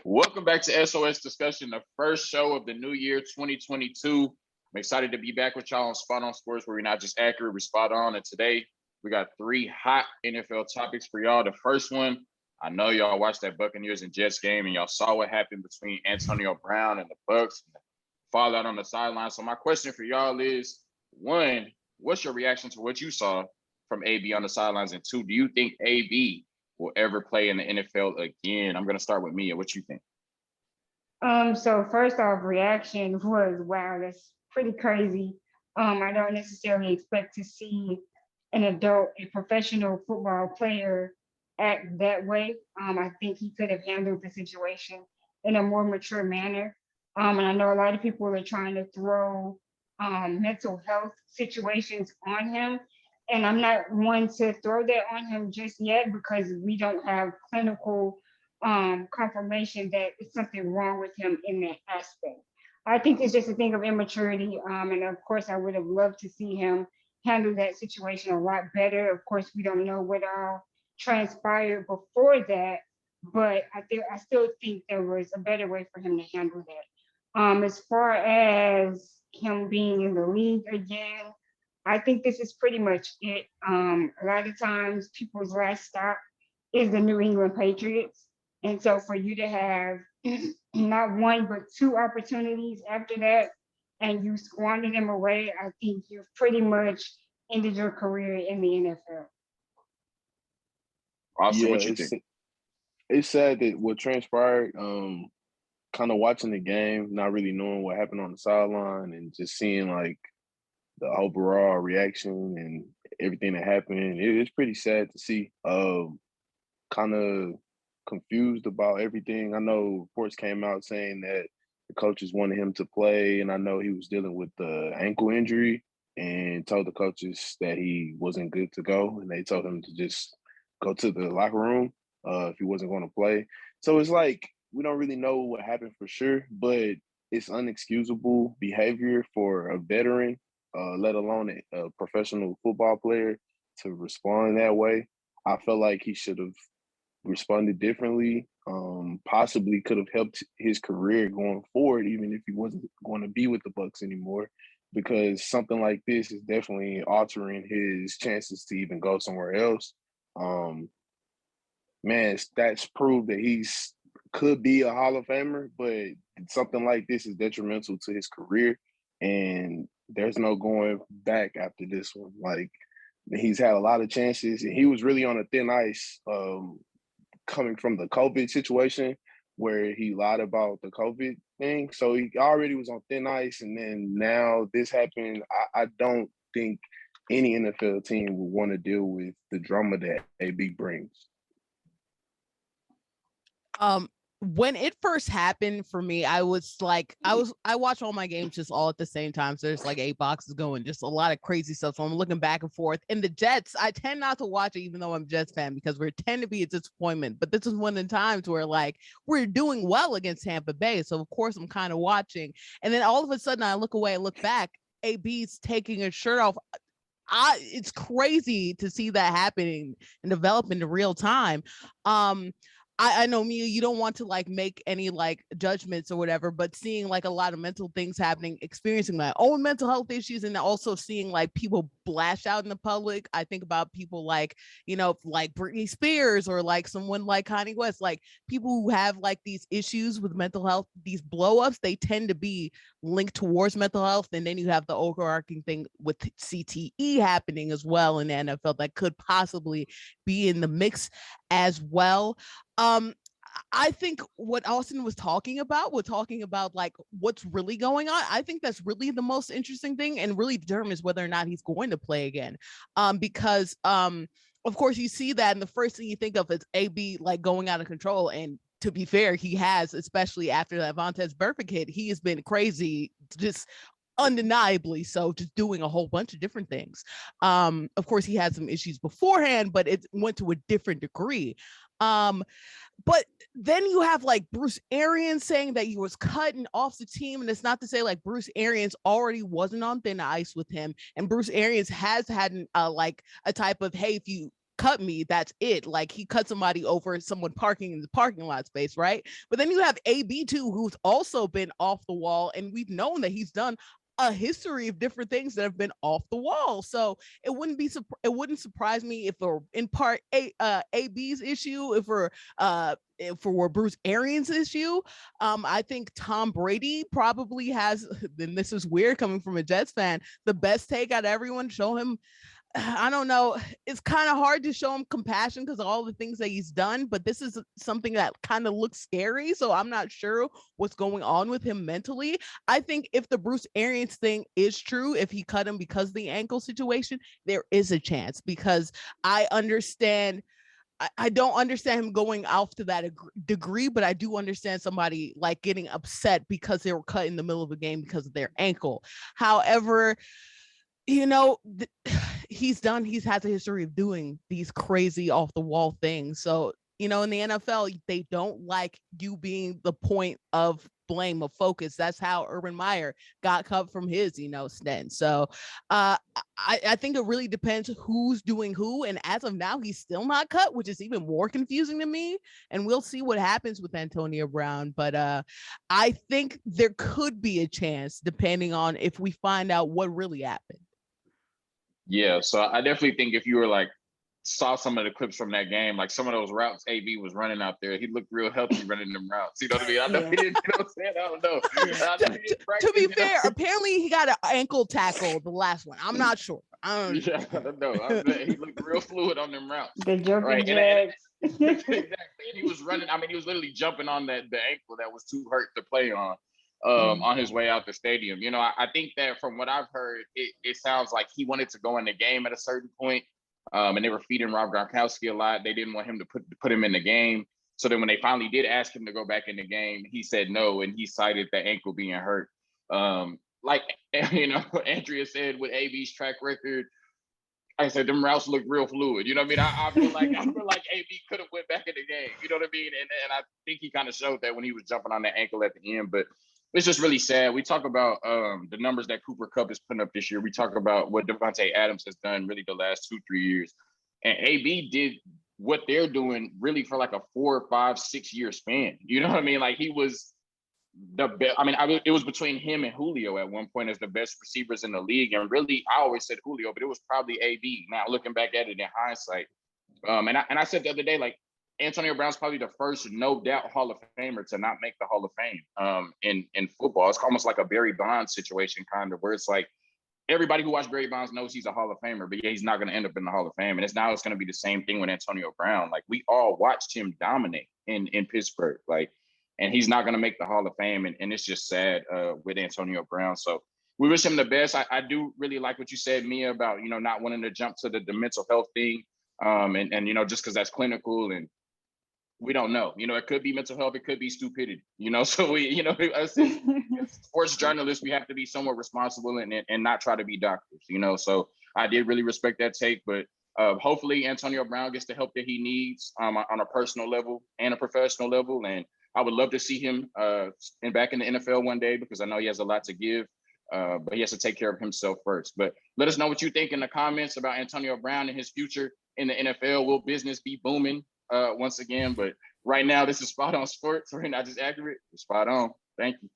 Welcome back to SOS Discussion, the first show of the new year 2022. I'm excited to be back with y'all on Spot On Sports, where we're not just accurate, we're spot on. And today we got three hot NFL topics for y'all. The first one, I know y'all watched that Buccaneers and Jets game, and y'all saw what happened between Antonio Brown and the Bucks, and the fallout on the sideline. So my question for y'all is, one, what's your reaction to what you saw from AB on the sidelines? And two, do you think AB will ever play in the NFL again? I'm going to start with Mia. What you think? So first off, reaction was wow, that's pretty crazy. I don't necessarily expect to see an adult, a professional football player act that way. I think he could have handled the situation in a more mature manner. And I know a lot of people are trying to throw mental health situations on him. And I'm not one to throw that on him just yet because we don't have clinical confirmation that it's something wrong with him in that aspect. I think it's just a thing of immaturity. And of course, I would have loved to see him handle that situation a lot better. Of course, we don't know what all transpired before that, but I still think there was a better way for him to handle that. As far as him being in the league again, I think this is pretty much it. A lot of times, people's last stop is the New England Patriots. And so for you to have not one, but two opportunities after that, and you squander them away, I think you've pretty much ended your career in the NFL. Austin, Yeah, what you think? it's sad that what transpired. Kind of watching the game, not really knowing what happened on the sideline, and just seeing like the overall reaction and everything that happened. It's pretty sad to see. Kind of confused about everything. I know reports came out saying that the coaches wanted him to play, and I know he was dealing with the ankle injury and told the coaches that he wasn't good to go, and they told him to just go to the locker room if he wasn't going to play. So it's like we don't really know what happened for sure, but it's unexcusable behavior for a veteran, let alone a professional football player, to respond that way. I felt like he should have responded differently. Possibly could have helped his career going forward, even if he wasn't going to be with the Bucks anymore, because something like this is definitely altering his chances to even go somewhere else. Um, Man, stats prove that he's could be a Hall of Famer, but something like this is detrimental to his career, and there's no going back after this one. Like he's had a lot of chances, and he was really on a thin ice. Coming from the COVID situation where he lied about the COVID thing. So he already was on thin ice. And then now this happened. I don't think any NFL team would want to deal with the drama that AB brings. Um, when it first happened for me, I watch all my games just all at the same time. So there's like 8 boxes going, just a lot of crazy stuff. So I'm looking back and forth. And the Jets, I tend not to watch it, even though I'm a Jets fan, because we tend to be a disappointment. But this is one of the times where like we're doing well against Tampa Bay. So of course I'm kind of watching. And then all of a sudden I look away, I look back, AB's taking his shirt off. It's crazy to see that happening and develop into real time. I know, Mia, you don't want to like make any like judgments or whatever, but seeing like a lot of mental things happening, experiencing my own mental health issues, and also seeing like people blast out in the public. I think about people like, like Britney Spears or like someone like Kanye West, like people who have like these issues with mental health, these blow ups, they tend to be linked towards mental health. And then you have the overarching thing with CTE happening as well in the NFL that could possibly be in the mix as well. I think what Austin was talking about, we're talking about like what's really going on. I think that's really the most interesting thing and really determines whether or not he's going to play again. Because of course you see that, and the first thing you think of is AB like going out of control. And to be fair, he has, especially after that Vontaze Burfict hit, he has been crazy, just undeniably so, just doing a whole bunch of different things. Of course he had some issues beforehand, but it went to a different degree. But then you have like Bruce Arians saying that he was cutting off the team. And it's not to say like Bruce Arians already wasn't on thin ice with him. And Bruce Arians has had like a type of, hey, if you cut me, that's it. Like he cut somebody over someone parking in the parking lot space, right? But then you have AB too, who's also been off the wall, and we've known that he's done a history of different things that have been off the wall. So it wouldn't surprise me if we're in part AB's issue, if we're Bruce Arians' issue. I think Tom Brady probably has, and this is weird coming from a Jets fan, the best take out of everyone. Show him, I don't know. It's kind of hard to show him compassion because of all the things that he's done, but this is something that kind of looks scary. So I'm not sure what's going on with him mentally. I think if the Bruce Arians thing is true, if he cut him because of the ankle situation, there is a chance, because I understand. I don't understand him going off to that degree, but I do understand somebody like getting upset because they were cut in the middle of a game because of their ankle. However, you know, he's has a history of doing these crazy off the wall things. So, you know, in the NFL, they don't like you being the point of blame, of focus. That's how Urban Meyer got cut from his, stint. So I think it really depends who's doing who. And as of now, he's still not cut, which is even more confusing to me. And we'll see what happens with Antonio Brown. But I think there could be a chance, depending on if we find out what really happened. Yeah, so I definitely think if you were like saw some of the clips from that game, like some of those routes AB was running out there, he looked real healthy running them routes. You know what I mean? I know he didn't, you know what I'm saying? I don't know. To be fair, apparently he got an ankle tackle the last one. I'm not sure. I don't know. He looked real fluid on them routes. The jumping right? jacks. Exactly. And he was running. I mean, he was literally jumping on the ankle that was too hurt to play on his way out the stadium. You know, I think that from what I've heard, it sounds like he wanted to go in the game at a certain point. And they were feeding Rob Gronkowski a lot. They didn't want him to put him in the game. So then when they finally did ask him to go back in the game, he said no, and he cited the ankle being hurt. Like, you know, Andrea said with AB's track record, I said them routes look real fluid. You know what I mean? I feel like AB could have went back in the game. You know what I mean? And I think he kind of showed that when he was jumping on that ankle at the end. But it's just really sad. We talk about the numbers that Cooper Kupp is putting up this year. We talk about what Devontae Adams has done really the last 2-3 years. And AB did what they're doing really for like a 4, 5, 6 year span. You know what I mean? Like he was the best. I mean, it was between him and Julio at one point as the best receivers in the league. And really, I always said Julio, but it was probably AB. Now looking back at it in hindsight. And I said the other day, like, Antonio Brown's probably the first, no doubt, Hall of Famer to not make the Hall of Fame in football. It's almost like a Barry Bonds situation, kind of, where it's like everybody who watched Barry Bonds knows he's a Hall of Famer, but yeah, he's not going to end up in the Hall of Fame. And it's going to be the same thing with Antonio Brown. Like, we all watched him dominate in Pittsburgh, like, and he's not going to make the Hall of Fame. And it's just sad with Antonio Brown. So we wish him the best. I do really like what you said, Mia, about, you know, not wanting to jump to the mental health thing. And you know, just because that's clinical, and we don't know. You know, it could be mental health, it could be stupidity. You know, so we, you know, as sports journalists, we have to be somewhat responsible and not try to be doctors. You know, so I did really respect that take, but hopefully Antonio Brown gets the help that he needs on a personal level and a professional level, and I would love to see him back in the NFL one day, because I know he has a lot to give. But he has to take care of himself first. But let us know what you think in the comments about Antonio Brown and his future in the NFL. Will business be booming once again? But right now, this is Spot On Sports. We're not just accurate, we're spot on. Thank you.